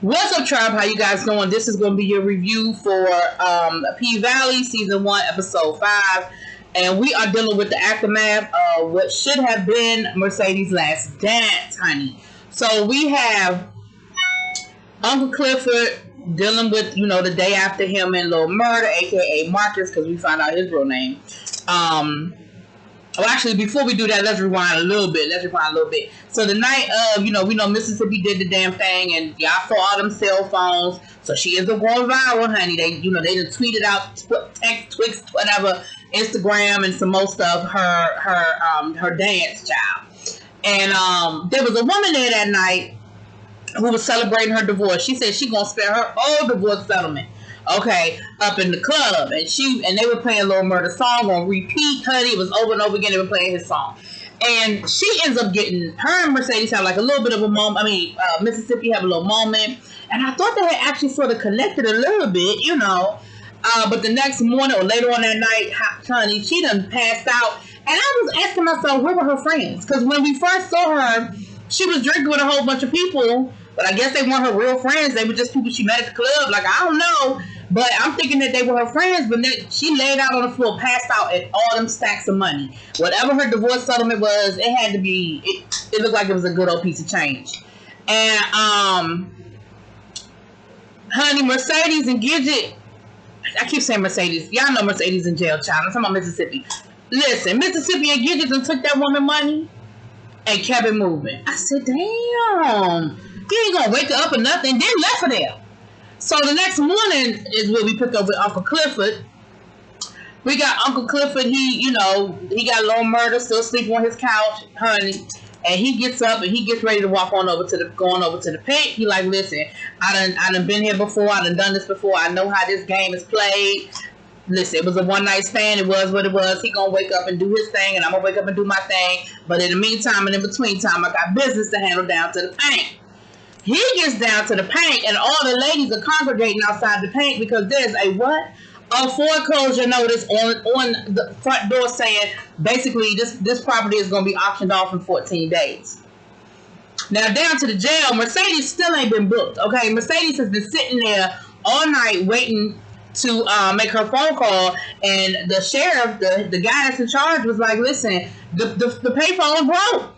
What's up, tribe? How you guys doing? This is going to be your review for P-Valley Season 1, Episode 5. And we are dealing with the aftermath of what should have been Mercedes' last dance, honey. So we have Uncle Clifford dealing with, the day after him and Lil Murder, a.k.a. Marcus, because we found out his real name. Well, actually, before we do that, let's rewind a little bit. So the night of, we know Mississippi did the damn thing, and y'all saw all them cell phones. So she ends up going viral, honey. They just tweeted out, text, Twixt, whatever, Instagram, and some more stuff. Her dance, child. And there was a woman there that night who was celebrating her divorce. She said she gonna spend her whole divorce settlement, okay, up in the club, and they were playing Lil Murder song on repeat, honey. It was over and over again. They were playing his song, and she ends up getting, her and Mercedes have like a little bit of a moment. Mississippi have a little moment, and I thought they had actually sort of connected a little bit, but the next morning or later on that night, honey, she done passed out, and I was asking myself, where were her friends? Because when we first saw her, she was drinking with a whole bunch of people. But I guess they weren't her real friends. They were just people she met at the club. Like, I don't know. But I'm thinking that they were her friends. But she laid out on the floor, passed out, and all them stacks of money. Whatever her divorce settlement was, it had to be, it looked like it was a good old piece of change. And, honey, Mercedes and Gidget, I keep saying Mercedes. Y'all know Mercedes in jail, child. I'm talking about Mississippi. Listen, Mississippi and Gidget done took that woman money and kept it moving. I said, damn. He ain't gonna wake up or nothing. Then left her there. So the next morning is where we pick up with Uncle Clifford. We got Uncle Clifford. He got Lil Murder still sleeping on his couch, honey. And he gets up and he gets ready to walk on over to the pit. He like, listen, I done been here before. I done this before. I know how this game is played. Listen, it was a one night stand. It was what it was. He gonna wake up and do his thing, and I'm gonna wake up and do my thing. But in the meantime and in between time, I got business to handle down to the paint. He gets down to the paint, and all the ladies are congregating outside the paint because there's a foreclosure notice on the front door saying basically this property is going to be auctioned off in 14 days. Now down to the jail, Mercedes still ain't been booked. Okay, Mercedes has been sitting there all night waiting to make her phone call, and the sheriff, the guy that's in charge, was like, "Listen, the payphone broke.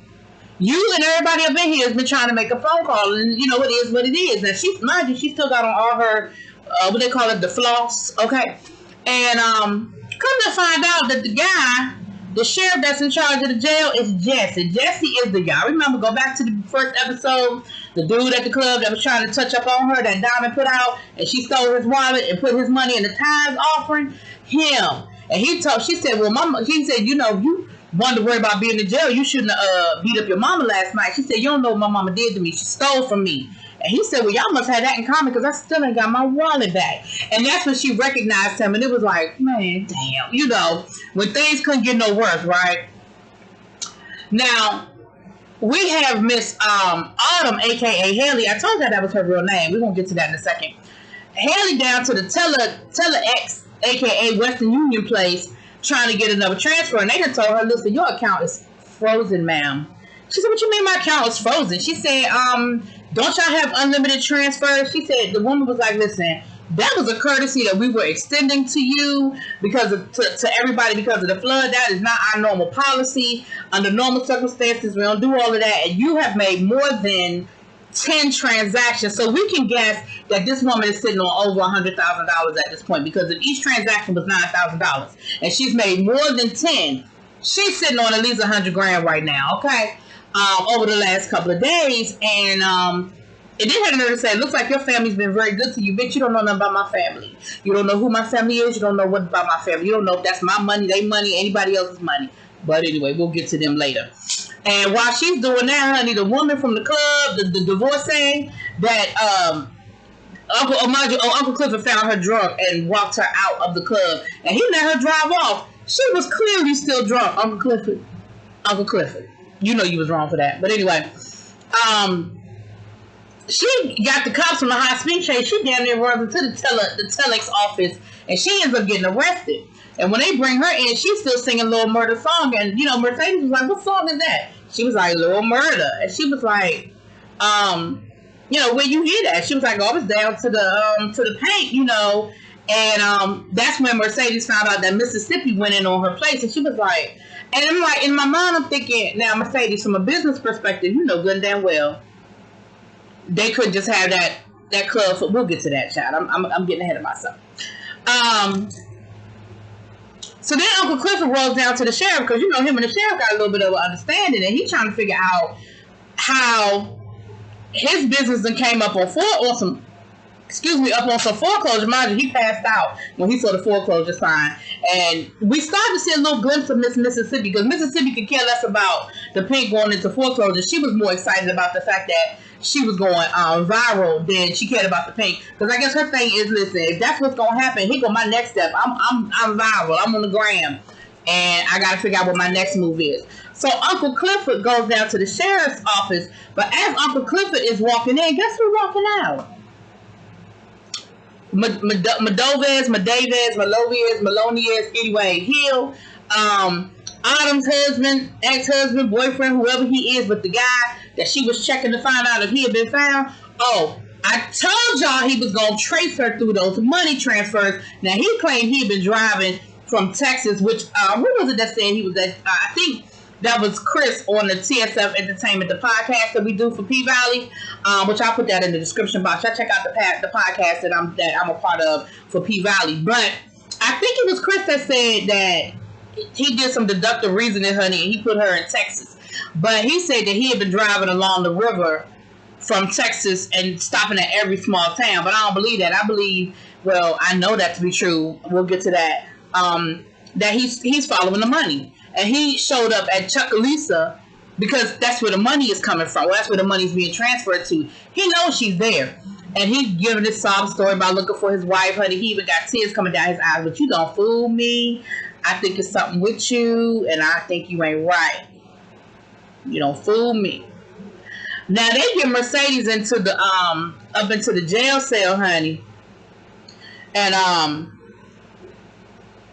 You and everybody up in here has been trying to make a phone call, and it is what it is." Now she still got on all her, what they call it, the floss, okay? And come to find out that the guy, the sheriff that's in charge of the jail, is Jesse. Jesse is the guy. Remember, go back to the first episode, the dude at the club that was trying to touch up on her, that Diamond put out, and she stole his wallet and put his money in the tithes offering? Him. And she said, well, Mama, he said, you wanted to worry about being in jail. You shouldn't have beat up your mama last night. She said, you don't know what my mama did to me. She stole from me. And he said, well, y'all must have that in common because I still ain't got my wallet back. And that's when she recognized him. And it was like, man, damn. When things couldn't get no worse, right? Now, we have Miss Autumn, a.k.a. Haley. I told you that was her real name. We're going to get to that in a second. Haley down to the Telex, a.k.a. Western Union place, trying to get another transfer, and they done told her, listen, your account is frozen, ma'am. She said, what you mean my account is frozen? She said, don't y'all have unlimited transfers? She said, the woman was like, listen, that was a courtesy that we were extending to you to everybody because of the flood. That is not our normal policy. Under normal circumstances, we don't do all of that, and you have made more than 10 transactions, so we can guess that this woman is sitting on over $100,000 at this point, because if each transaction was $9,000 and she's made more than 10, she's sitting on at least $100,000 right now, okay, over the last couple of days. And it did have her to say, looks like your family's been very good to you, bitch. You don't know nothing about my family. You don't know who my family is. You don't know what about my family. You don't know if that's my money, their money, anybody else's money. But anyway, we'll get to them later. And while she's doing that, honey, the woman from the club, the divorcee, that Uncle Clifford found her drunk and walked her out of the club, and he let her drive off. She was clearly still drunk. Uncle Clifford, you know you was wrong for that. But anyway, she got the cops from the high speed chase. She damn near runs into the Telex office, and she ends up getting arrested. And when they bring her in, she's still singing Lil Murder song. And, Mercedes was like, what song is that? She was like, Lil Murder. And she was like, you know, where you hear that? She was like, oh, I was down to the paint, you know. And that's when Mercedes found out that Mississippi went in on her place. And she was like, and I'm like, in my mind, I'm thinking, now, Mercedes, from a business perspective, you know good and damn well, they couldn't just have that club. We'll get to that, child. I'm getting ahead of myself. So then Uncle Clifford rolls down to the sheriff, because, you know, him and the sheriff got a little bit of an understanding, and he's trying to figure out how his business then came up on some foreclosure. Mind you, he passed out when he saw the foreclosure sign. And we started to see a little glimpse of Miss Mississippi, because Mississippi could care less about the pink going into foreclosure. She was more excited about the fact that she was going viral than she cared about the pink. Because I guess her thing is, listen, if that's what's going to happen, here go my next step. I'm viral. I'm on the gram. And I got to figure out what my next move is. So Uncle Clifford goes down to the sheriff's office. But as Uncle Clifford is walking in, guess who's walking out? Melonius, anyway, Hill, Autumn's husband, ex-husband, boyfriend, whoever he is, but the guy that she was checking to find out if he had been found. Oh, I told y'all he was going to trace her through those money transfers. Now, he claimed he had been driving from Texas, which, who was it that said he was at, I think that was Chris on the TSF Entertainment, the podcast that we do for P-Valley, which I'll put that in the description box. Y'all check out the podcast that I'm a part of for P-Valley. But I think it was Chris that said that he did some deductive reasoning, honey, and he put her in Texas. But he said that he had been driving along the river from Texas and stopping at every small town. But I don't believe that. I believe, well, I know that to be true. We'll get to that. That he's following the money. And he showed up at Chucalissa because that's where the money is coming from. Well, that's where the money is being transferred to. He knows she's there. And he's giving this sob story about looking for his wife, honey. He even got tears coming down his eyes. But you don't fool me. I think it's something with you, and I think you ain't right. You don't fool me. Now they get Mercedes into the up into the jail cell, honey, and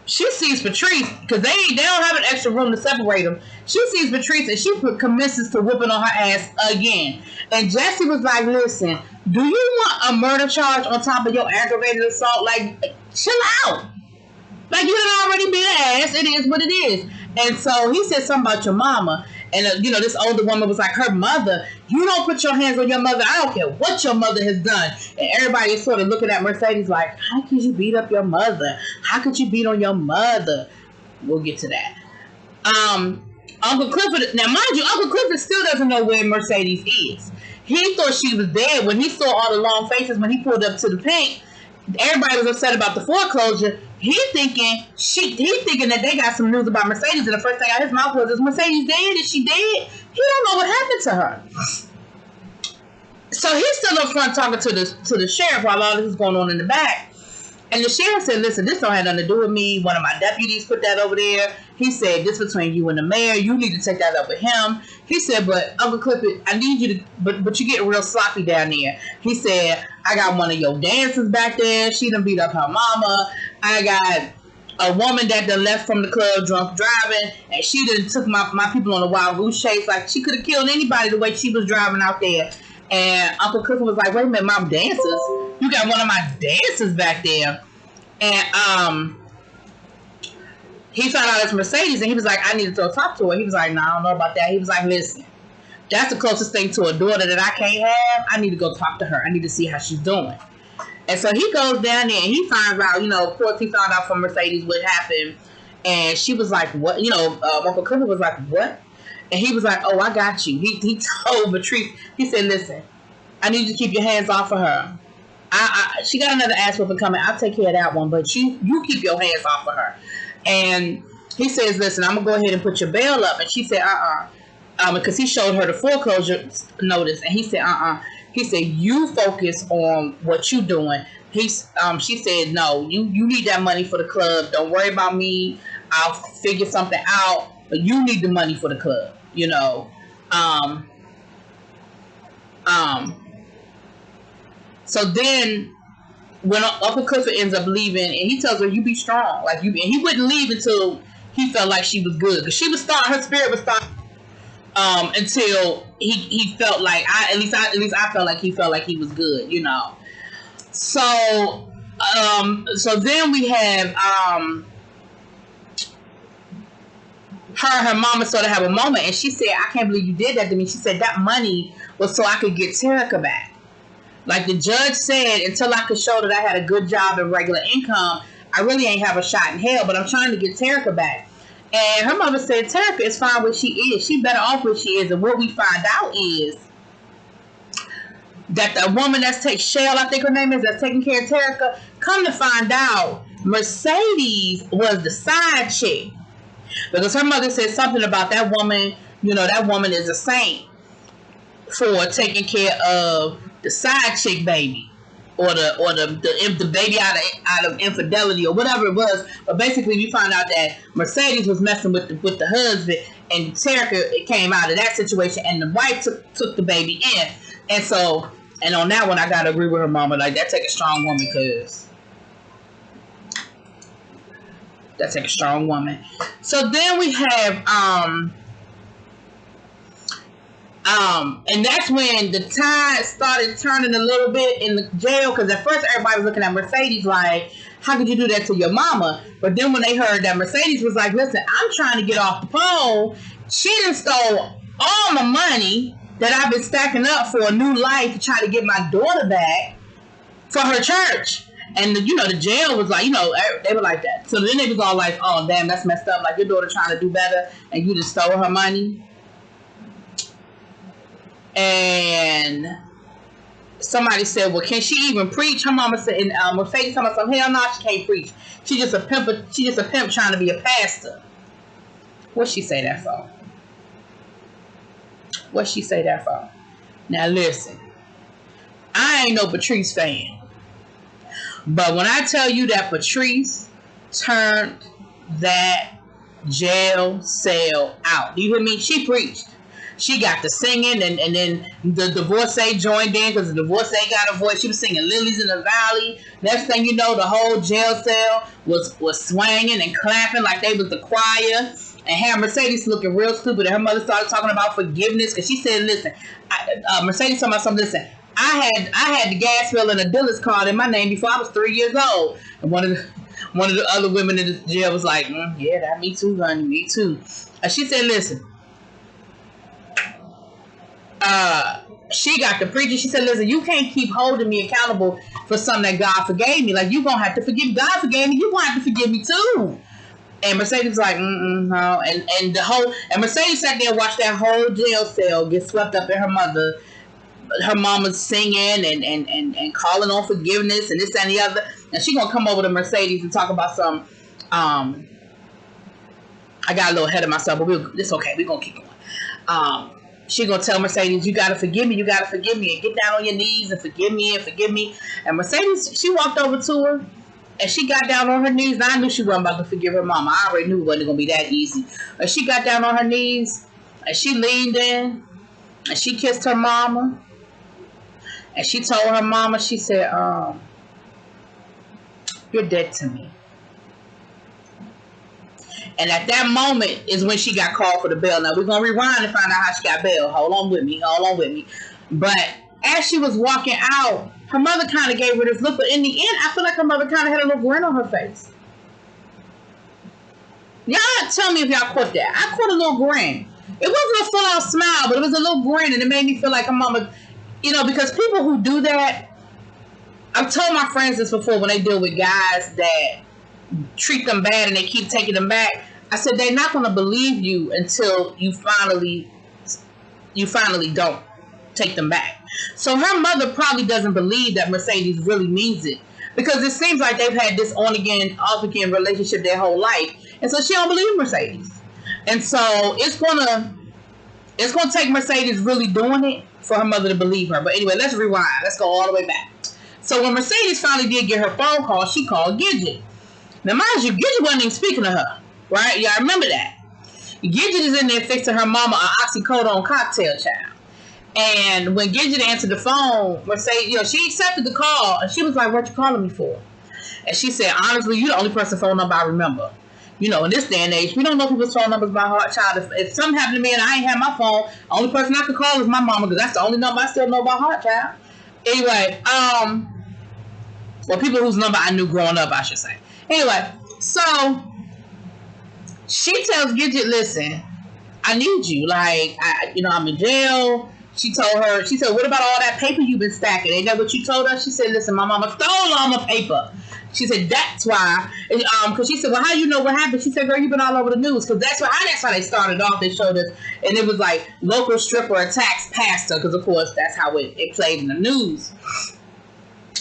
she sees Patrice because they don't have an extra room to separate them. She sees Patrice and she commences to whooping on her ass again. And Jesse was like, "Listen, do you want a murder charge on top of your aggravated assault? Like, chill out." Like, you had already been asked. It is what it is. And so he said something about your mama. And, you know, this older woman was like, her mother. You don't put your hands on your mother. I don't care what your mother has done. And everybody is sort of looking at Mercedes like, how could you beat up your mother? How could you beat on your mother? We'll get to that. Uncle Clifford, now mind you, Uncle Clifford still doesn't know where Mercedes is. He thought she was dead when he saw all the long faces when he pulled up to the pink. Everybody was upset about the foreclosure. He's thinking that they got some news about Mercedes, and the first thing out his mouth was, "Is Mercedes dead? Is she dead?" He don't know what happened to her. So he's still up front talking to the sheriff while all this is going on in the back. And the sheriff said, "Listen, this don't have nothing to do with me. One of my deputies put that over there. He said, this between you and the mayor. You need to take that up with him." He said, "But Uncle Clifford, I need you to, but you get real sloppy down there." He said, "I got one of your dancers back there. She done beat up her mama. I got a woman that done left from the club drunk driving, and she done took my people on a wild goose chase. Like, she could have killed anybody the way she was driving out there." And Uncle Clifford was like, "Wait a minute, my dancers? You got one of my dancers back there?" And he found out it's Mercedes, and he was like, "I need to go talk to her." He was like, "No, I don't know about that." He was like, "Listen, that's the closest thing to a daughter that I can't have. I need to go talk to her. I need to see how she's doing." And so he goes down there and he finds out, you know, of course he found out from Mercedes what happened. And she was like, "What?" You know, Uncle Clifford was like, "What?" And he was like, "Oh, I got you." He told Patrice, he said, "Listen, I need you to keep your hands off of her. She got another ass whooping coming. I'll take care of that one, but you keep your hands off of her." And he says, "Listen, I'm going to go ahead and put your bail up." And she said, because he showed her the foreclosure notice. And he said, He said, "You focus on what you doing." She said, "No, you need that money for the club. Don't worry about me. I'll figure something out. But you need the money for the club, you know." So then when Uncle Clifford ends up leaving, and he tells her, "You be strong, like you." And he wouldn't leave until he felt like she was good, because she was starting. Her spirit was starting. until he felt like at least I felt like he felt like he was good, you know. So so then we have her mama sort of have a moment, and she said, I can't believe you did that to me. She said that money was so I could get Terica back. Like the judge said, until I could show that I had a good job and regular income, I really ain't have a shot in hell, but I'm trying to get Terica back. And her mother said, Terica is fine where she is. She better off where she is. And what we find out is that the woman that's Shell, I think her name is, that's taking care of Terica, come to find out, Mercedes was the side chick. Because her mother said something about that woman, you know, that woman is a saint for taking care of the side chick baby. Or the baby out of infidelity or whatever it was. But basically we found out that Mercedes was messing with the husband, and Terica came out of that situation, and the wife took the baby in. And so, and on that one I gotta agree with her mama, like that take a strong woman, cause that take a strong woman. So then we have and that's when the tide started turning a little bit in the jail, because at first everybody was looking at Mercedes like, how could you do that to your mama? But then when they heard that Mercedes was like, listen, I'm trying to get off the pole, she done stole all my money that I've been stacking up for a new life to try to get my daughter back for her church. And you know, the jail was like, you know, they were like that. So then they was all like, oh damn, that's messed up, like your daughter trying to do better and you just stole her money. And somebody said, well, can she even preach? Her mama said, and Mercedes talking about something, hell no, she can't preach. She just a pimp trying to be a pastor. What'd she say that for? What'd she say that for? Now listen, I ain't no Patrice fan. But when I tell you that Patrice turned that jail cell out, you hear me? She preached. She got to singing, and then the divorcee joined in, because the divorcee got a voice. She was singing Lilies in the Valley. Next thing you know, the whole jail cell was swinging and clapping like they was the choir. And had Mercedes looking real stupid. And her mother started talking about forgiveness, because she said, listen, Mercedes talking about something, listen, I had the gas bill and a dealer's card in my name before I was 3 years old. And one of the other women in the jail was like, yeah, that me too, honey, me too. And she said, listen, she got to preaching. She said, listen, you can't keep holding me accountable for something that God forgave me. Like, you gonna have to forgive. God forgave me, you gonna have to forgive me too. And Mercedes was like, no. And Mercedes sat there and watched that whole jail cell get swept up in her mama's singing and calling on forgiveness and this and the other. And she gonna come over to Mercedes and talk about some I got a little ahead of myself, but it's okay, we're gonna keep going. She gonna tell Mercedes, you gotta forgive me, and get down on your knees and forgive me. And Mercedes, she walked over to her and she got down on her knees. And I knew she wasn't about to forgive her mama. I already knew it wasn't gonna be that easy. And she got down on her knees and she leaned in and she kissed her mama. And she told her mama, she said, you're dead to me. And at that moment is when she got called for the bail. Now, we're going to rewind and find out how she got bail. Hold on with me. But as she was walking out, her mother kind of gave her this look. But in the end, I feel like her mother kind of had a little grin on her face. Y'all tell me if y'all caught that. I caught a little grin. It wasn't a full-out smile, but it was a little grin. And it made me feel like her mama, you know, because people who do that, I've told my friends this before when they deal with guys that treat them bad and they keep taking them back. I said, they're not going to believe you until you finally don't take them back. So her mother probably doesn't believe that Mercedes really means it, because it seems like they've had this on again, off again relationship their whole life, and so she don't believe Mercedes. And so it's gonna take Mercedes really doing it for her mother to believe her. But anyway, let's rewind. Let's go all the way back. So when Mercedes finally did get her phone call, she called Gidget. Now, mind you, Gidget wasn't even speaking to her, right? Y'all remember that. Gidget is in there fixing her mama an oxycodone cocktail, child. And when Gidget answered the phone, Mercedes, you know, she accepted the call, and she was like, what you calling me for? And she said, honestly, you're the only person phone number I remember. You know, in this day and age, we don't know people's phone numbers by heart, child. If something happened to me and I ain't have my phone, the only person I could call is my mama, because that's the only number I still know by heart, child. Anyway, well, people whose number I knew growing up, I should say. Anyway, so she tells Gidget, listen, I need you. Like, I'm in jail. She said, what about all that paper you've been stacking? Ain't that what you told us? She said, listen, my mama stole all my paper. She said, that's why. Because she said, well, how you know what happened? She said, girl, you've been all over the news. Because that's how they started off. They showed us. And it was like, local stripper attacks pastor. Because, of course, that's how it played in the news.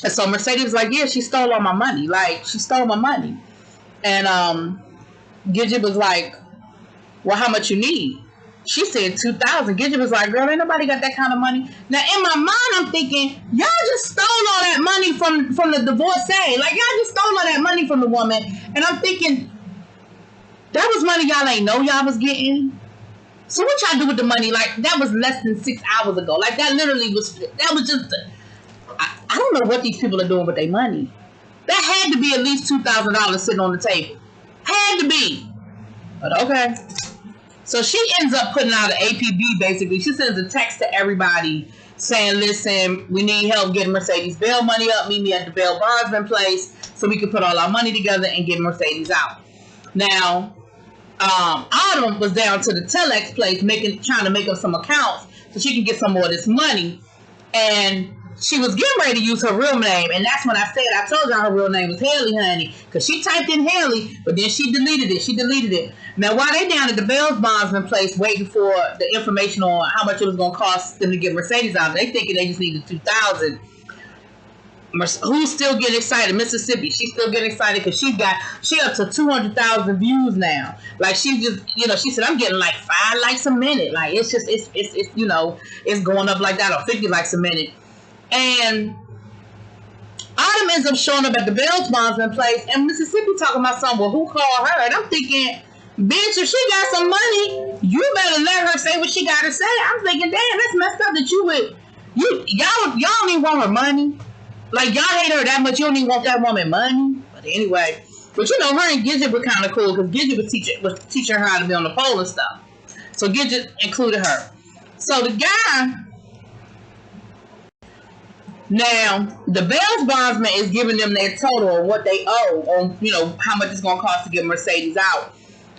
And so Mercedes was like, yeah, she stole all my money. Like, she stole my money. And Gidget was like, well, how much you need? She said $2,000. Gidget was like, girl, ain't nobody got that kind of money. Now, in my mind, I'm thinking, y'all just stole all that money from the divorcee. Like, y'all just stole all that money from the woman. And I'm thinking, that was money y'all ain't know y'all was getting. So what y'all do with the money? Like, that was less than 6 hours ago. Like, that was just, I don't know what these people are doing with their money. That had to be at least $2,000 sitting on the table. Had to be. But okay. So she ends up putting out an APB, basically. She sends a text to everybody saying, listen, we need help getting Mercedes bail money up. Meet me at the bail bondsman place so we can put all our money together and get Mercedes out. Now, Autumn was down to the Telex place trying to make up some accounts so she can get some more of this money. And she was getting ready to use her real name. And that's when I told y'all her real name was Haley, honey. Because she typed in Haley, but then she deleted it. Now, while they down at the bail bondsman place waiting for the information on how much it was going to cost them to get Mercedes out, they thinking they just needed $2,000. Who's still getting excited? Mississippi. She's still getting excited because she up to 200,000 views now. Like, she just, she said, I'm getting like 5 likes a minute. Like, it's going up like that, or 50 likes a minute. And Autumn ends up showing up at the bail bondsman place, and Mississippi talking about something. Well, who called her? And I'm thinking, bitch, if she got some money, you better let her say what she got to say. I'm thinking, damn, that's messed up that y'all don't even want her money. Like, y'all hate her that much, you don't even want that woman money. But anyway, her and Gidget were kind of cool, because Gidget was teaching her how to be on the pole and stuff. So Gidget included her. So the guy, now, the bail bondsman is giving them their total of what they owe on, how much it's going to cost to get Mercedes out.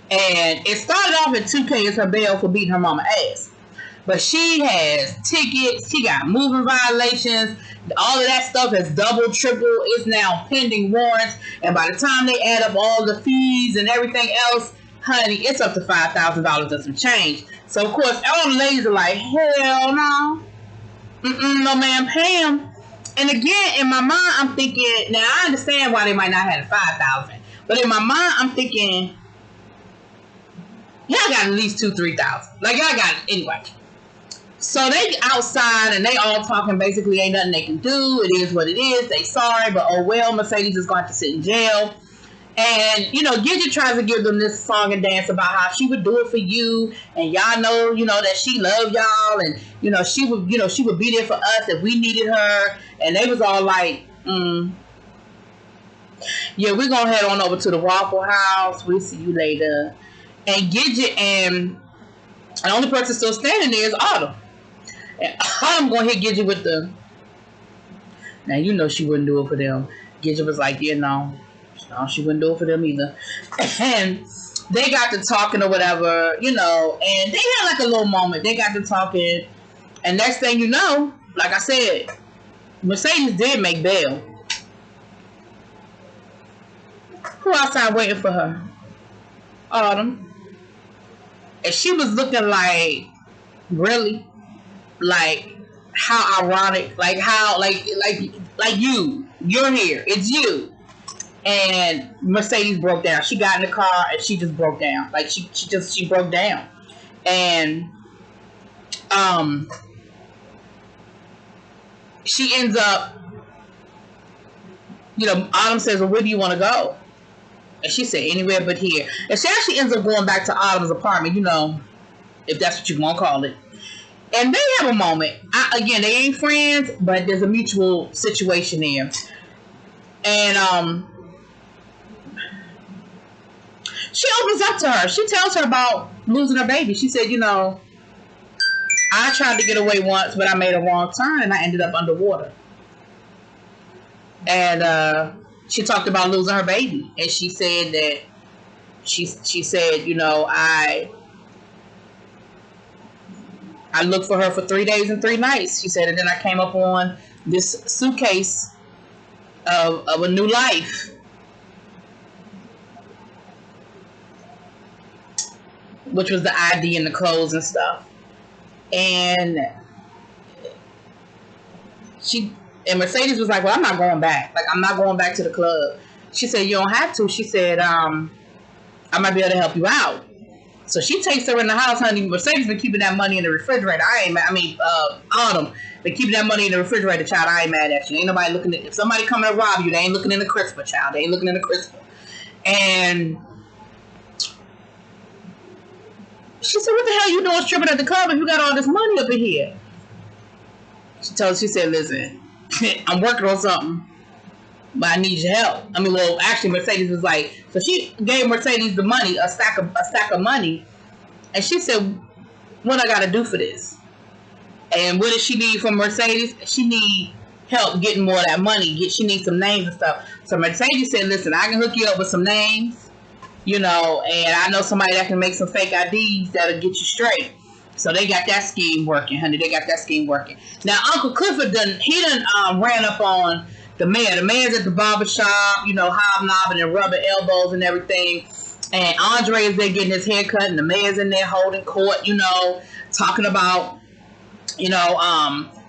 And it started off at $2,000 as her bail for beating her mama ass. But she has tickets, she got moving violations, all of that stuff has double, triple, it's now pending warrants. And by the time they add up all the fees and everything else, honey, it's up to $5,000 and some change. So, of course, all the ladies are like, hell no. No, man, pay him. And again, in my mind, I'm thinking, now I understand why they might not have $5,000, but in my mind, I'm thinking, y'all got at least $2,000-$3,000. Like, y'all got it anyway. So they outside and they all talking. Basically, ain't nothing they can do. It is what it is. They sorry, but oh well. Mercedes is going to sit in jail. And, Gidget tries to give them this song and dance about how she would do it for you. And y'all know, that she loved y'all. And, she would be there for us if we needed her. And they was all like, yeah, we're going to head on over to the Waffle House. We'll see you later. And Gidget and the only person still standing there is Autumn. And Autumn going to hit Gidget with the, now, she wouldn't do it for them. Gidget was like, no, she wouldn't do it for them either. And they got to talking or whatever, and they had like a little moment. They got to talking, and next thing you know, like I said, Mercedes did make bail. Who outside waiting for her? Autumn. And she was looking like, really? Like, how ironic, like how, like you're here, it's you. And Mercedes broke down. She got in the car and she just broke down. Like, she broke down. And she ends up, Autumn says, well, where do you want to go? And she said, anywhere but here. And she actually ends up going back to Autumn's apartment, if that's what you want to call it. And they have a moment. Again, they ain't friends, but there's a mutual situation there. And She opens up to her. She tells her about losing her baby. She said, I tried to get away once, but I made a wrong turn and I ended up underwater. And she talked about losing her baby. And she said that she said, I looked for her for 3 days and 3 nights. She said, and then I came up on this suitcase of a new life. Which was the ID and the clothes and stuff. And Mercedes was like, well, I'm not going back. Like, I'm not going back to the club. She said, you don't have to. She said, I might be able to help you out. So she takes her in the house, honey. Mercedes been keeping that money in the refrigerator. Autumn been keeping that money in the refrigerator, child. I ain't mad at you. Ain't nobody looking at, if somebody coming to rob you, they ain't looking in the crisper, child. They ain't looking in the crisper. And she said, what the hell you doing stripping at the club if you got all this money up in here? She said, listen, I'm working on something, but I need your help. Actually, Mercedes was like, so she gave Mercedes the money, a stack of money, and she said, what I got to do for this? And what does she need from Mercedes? She need help getting more of that money. She needs some names and stuff. So Mercedes said, listen, I can hook you up with some names, and I know somebody that can make some fake IDs that'll get you straight. So they got that scheme working, honey. They got that scheme working. Now, Uncle Clifford ran up on the mayor. The mayor's at the barbershop, hobnobbing and rubbing elbows and everything. And Andre is there getting his hair cut, and the mayor's in there holding court, talking about,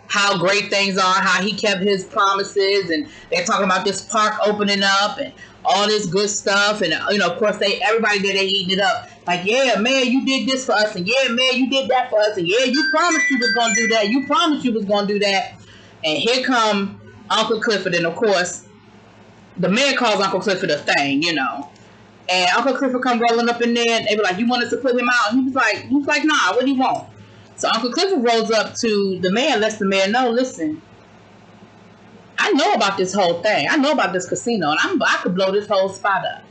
how great things are, how he kept his promises, and they're talking about this park opening up and all this good stuff. And, of course, everybody there, they eating it up. Like, yeah, Mayor, you did this for us, and yeah, Mayor, you did that for us, and yeah, you promised you was going to do that. You promised you was going to do that. And here come Uncle Clifford, and of course, the mayor calls Uncle Clifford a thing, And Uncle Clifford come rolling up in there, and they be like, you want us to put him out? And he was like, nah, what do you want? So Uncle Clifford rolls up to the mayor and lets the mayor know, listen, I know about this whole thing. I know about this casino, and I could blow this whole spot up.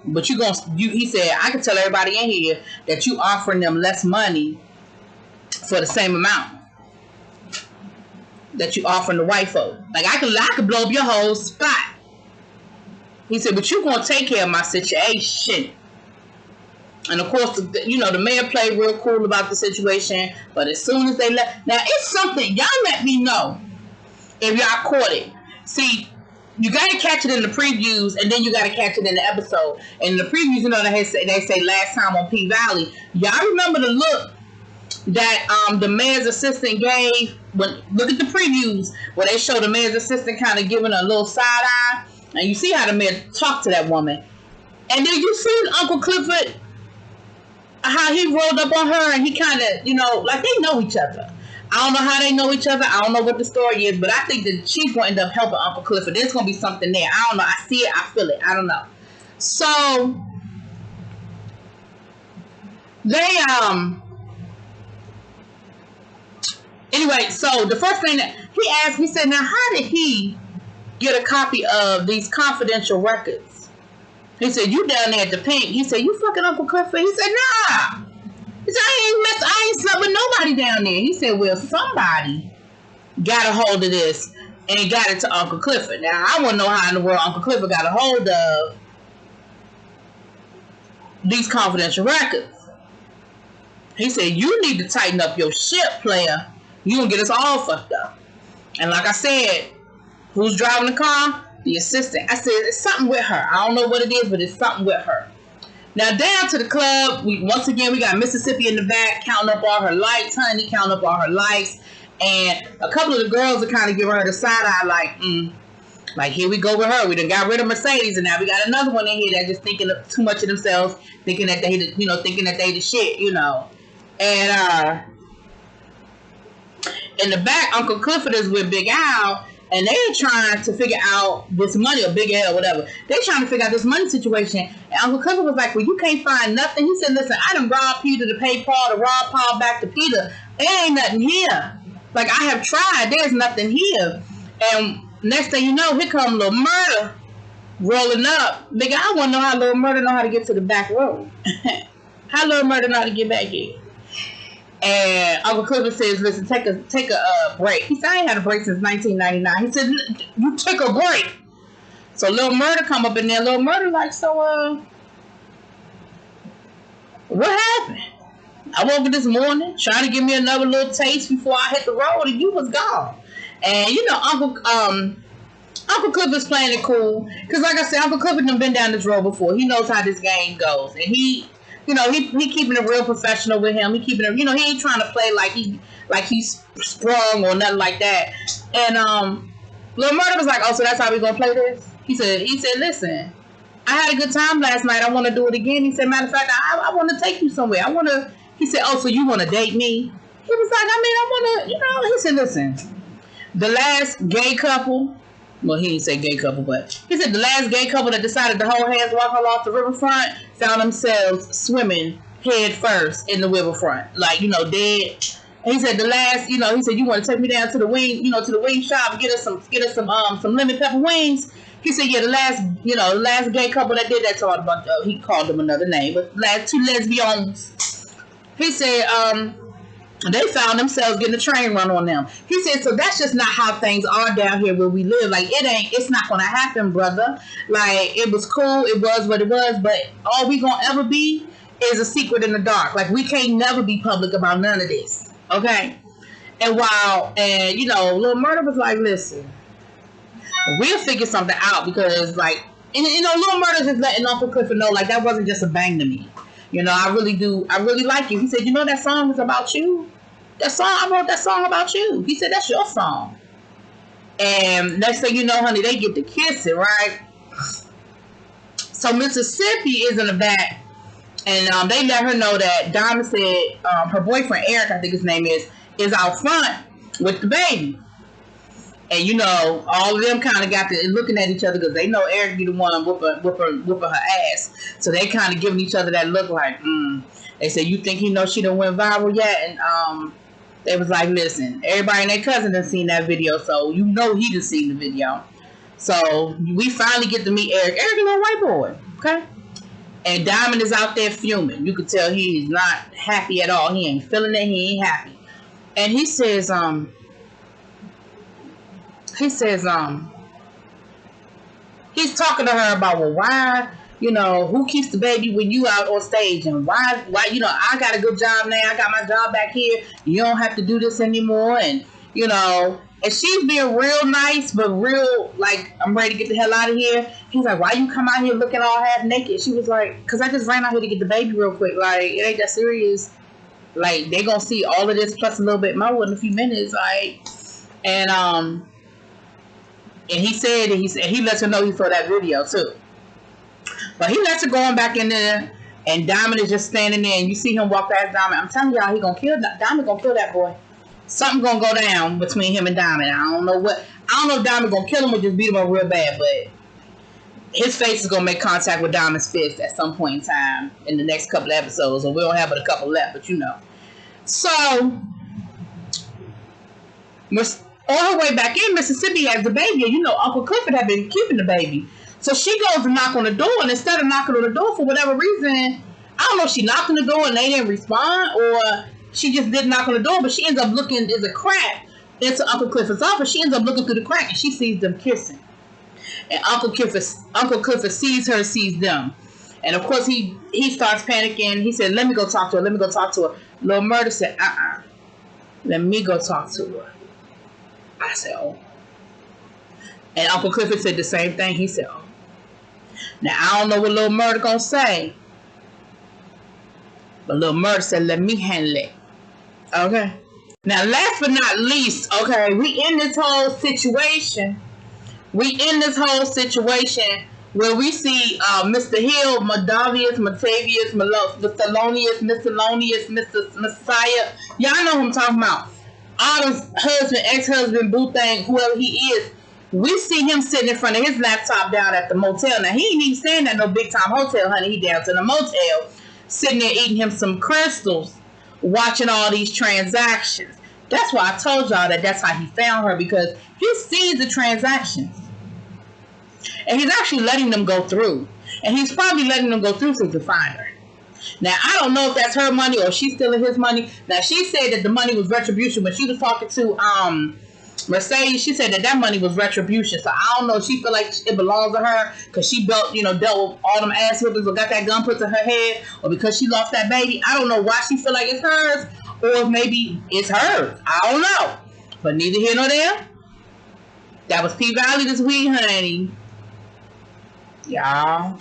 But he said, I can tell everybody in here that you offering them less money for the same amount that you offering the white folk. Like, I could blow up your whole spot. He said, but you gonna take care of my situation. And of course, the mayor played real cool about the situation. But as soon as they left, now it's something, y'all let me know if y'all caught it. See, you gotta catch it in the previews, and then you gotta catch it in the episode. And in the previews, they say last time on P Valley. Y'all remember the look that the mayor's assistant gave? Look at the previews where they show the mayor's assistant kind of giving a little side eye, and you see how the mayor talked to that woman. And then you see Uncle Clifford, how he rolled up on her, and he kind of, like they know each other. I don't know how they know each other. I don't know what the story is, but I think that she's going to end up helping Uncle Clifford. There's going to be something there. I don't know. I see it. I feel it. I don't know. So, anyway, so the first thing that he asked, he said, now how did he get a copy of these confidential records? He said, you down there at the Pink. He said, you fucking Uncle Clifford? He said, nah. He said, I ain't slept with nobody down there. He said, well, somebody got a hold of this and got it to Uncle Clifford. Now, I want to know how in the world Uncle Clifford got a hold of these confidential records. He said, you need to tighten up your shit, player. You gonna get us all fucked up. And like I said, who's driving the car? The assistant. I said, it's something with her. I don't know what it is, but it's something with her. Now, down to the club, once again, we got Mississippi in the back, counting up all her likes, honey, counting up all her likes. And a couple of the girls are kind of giving her the side eye, like, here we go with her. We done got rid of Mercedes, and now we got another one in here that's just thinking too much of themselves, thinking that they the shit, And in the back, Uncle Clifford is with Big Al, and they're trying to figure out this money, or Big L, whatever. They're trying to figure out this money situation. And Uncle Clifford was like, well, you can't find nothing. He said, listen, I done robbed Peter to pay Paul, to rob Paul back to Peter. There ain't nothing here. Like, I have tried. There's nothing here. And next thing you know, here come a little murder rolling up. Nigga, I want to know how Lil Murda know how to get to the back row. How Lil Murda know how to get back here? And Uncle Clifford says, listen, take a break. He said, I ain't had a break since 1999. He said, you took a break. So Lil Murda come up in there. Lil Murda like, so, what happened? I woke up this morning trying to give me another little taste before I hit the road, and you was gone. And you know, Uncle Clifford's playing it cool, because like I said, Uncle Clifford done been down this road before. He knows how this game goes, and he keeping it real professional with him. He keeping it, he ain't trying to play like he's sprung or nothing like that. And Lil Murda was like, oh, so that's how we gonna play this? He said, listen, I had a good time last night. I want to do it again. He said, matter of fact, I want to take you somewhere. He said, oh, so you want to date me? He was like, I want to, he said, listen, the last gay couple, well, he didn't say gay couple, but he said the last gay couple that decided to hold hands walking along the riverfront found themselves swimming head first in the riverfront, like, dead. And he said the last, he said, you want to take me down to the wing, to the wing shop and get us some lemon pepper wings. He said, yeah, the last gay couple that did that to all about, he called them another name, but last two lesbians. He said, they found themselves getting a train run on them. He said, so that's just not how things are down here where we live. Like, it's not going to happen, brother. Like, it was cool. It was what it was. But all we going to ever be is a secret in the dark. Like, we can't never be public about none of this. Okay? And Lil Murda was like, listen, we'll figure something out because, like, Lil Murda just letting Uncle Clifford know, like, that wasn't just a bang to me. I really like you. He said, that song is about you? I wrote that song about you. He said, that's your song. And next thing you know, honey, they get to kissing, right? So Mississippi is in the back. And they let her know that Diamond said her boyfriend, Eric, I think his name is out front with the baby. And, all of them kind of got to looking at each other because they know Eric be the one whooping her ass. So they kind of giving each other that look like, They said, you think he knows she done went viral yet? And they was like, listen, everybody and their cousin done seen that video. So he done seen the video. So we finally get to meet Eric. Eric, a little white boy. Okay? And Diamond is out there fuming. You could tell he's not happy at all. He ain't feeling it. He ain't happy. And he says, he's talking to her about, well, why, who keeps the baby when you out on stage, and why, I got a good job now, I got my job back here, you don't have to do this anymore, and, and she's being real nice, but real, like, I'm ready to get the hell out of here. He's like, why you come out here looking all half naked? She was like, because I just ran out here to get the baby real quick, like, it ain't that serious, like, they gonna see all of this plus a little bit more in a few minutes, like, and he said, he lets her know he saw that video too. But he lets her go on back in there, and Diamond is just standing there, and you see him walk past Diamond. I'm telling y'all, Diamond gonna kill that boy. Something gonna go down between him and Diamond. I don't know if Diamond gonna kill him or just beat him up real bad, but his face is gonna make contact with Diamond's fist at some point in time in the next couple of episodes, and we don't have but a couple left, but So, on her way back in, Mississippi has the baby, and Uncle Clifford had been keeping the baby. So she goes to knock on the door, and instead of knocking on the door for whatever reason, I don't know if she knocked on the door and they didn't respond, or she just didn't knock on the door, but she ends up looking, there's a crack into Uncle Clifford's office. She ends up looking through the crack, and she sees them kissing. And Uncle Clifford sees her, sees them. And of course, he starts panicking. He said, let me go talk to her. Lil Murda said, let me go talk to her. I said, oh. And Uncle Clifford said the same thing. He said, oh. Now, I don't know what Lil Murda gonna say. But Lil Murda said, let me handle it. Okay. Now, last but not least, okay, we in this whole situation where we see Mr. Hill, Madavius, Matavius, Thelonious, Mr. Messiah. Y'all know who I'm talking about. Autumn's husband, ex-husband, boo thing, whoever he is. We see him sitting in front of his laptop down at the motel. Now, he ain't even staying at no big-time hotel, honey. He down to the motel, sitting there eating him some crystals, watching all these transactions. That's why I told y'all that's how he found her, because he sees the transactions. And he's actually letting them go through. And he's probably letting them go through so he can find her. Now, I don't know if that's her money or she's stealing his money. Now, she said that the money was retribution. When she was talking to Mercedes, she said that money was retribution. So, I don't know if she feel like it belongs to her because she dealt with all them ass whippings or got that gun put to her head, or because she lost that baby. I don't know why she feel like it's hers, or if maybe it's hers. I don't know. But neither here nor there. That was P-Valley this week, honey. Y'all,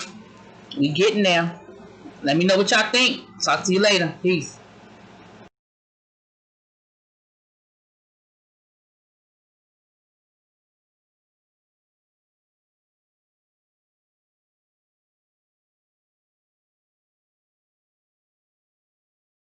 we getting there. Let me know what y'all think. Talk to you later. Peace.